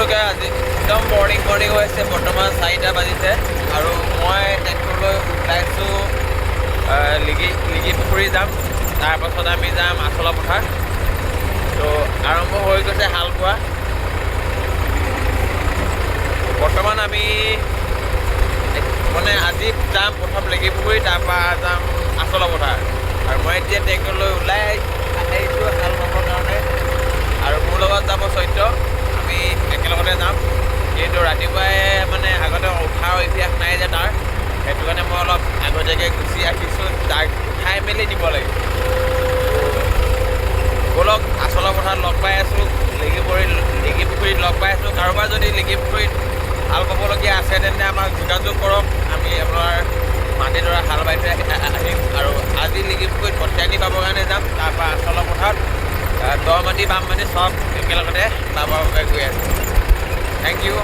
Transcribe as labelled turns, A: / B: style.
A: সকলোকে আজি একদম মৰ্ণিং হৈ আছে। বৰ্তমান 4টা বাজিছে আৰু মই ট্ৰেক্টৰলৈ ওলাইছোঁ লিগি পুখুৰী যাম। তাৰপাছত আমি যাম আচলা পথাৰ। তো আৰম্ভ হৈ গৈছে হাল বোৱা। বৰ্তমান আমি মানে আজি যাম প্ৰথম লিগি পুখুৰী, তাৰপৰা যাম আচলা পথাৰ। আৰু মই এতিয়া ট্ৰেক্টৰলৈ ওলাই আহিছোঁ হাল বাবৰ কাৰণে। আৰু মোৰ লগত যাব চৈত্য, আমি একেলগতে যাম। কিন্তু ৰাতিপুৱাই মানে আগতে উঠাৰ অভ্যাস নাই যে তাৰ, সেইটো কাৰণে মই অলপ আগতীয়াকৈ গুচি আহিছোঁ। তাক উঠাই মেলি নিব লাগিব। ব'লক আচলা পথাৰত লগ পাই আছোঁ, লিগি পুখুৰীত লগ পাই আছোঁ। কাৰোবাৰ যদি লিগি পুখুৰীত হাল বাবলগীয়া আছে তেন্তে আমাক যোগাযোগ কৰক। আমি আপোনাৰ মাটিডৰা হাল বাই থৈ আহিম। আৰু আজি লিগি পুখুৰীত কঠীয়ানি পাবৰ কাৰণে যাম। তাৰপৰা আচলা পথাৰত দ মাটি বাম মাটি চব একেলগতে বাবৰ বাবে গৈ আছোঁ। Thank U.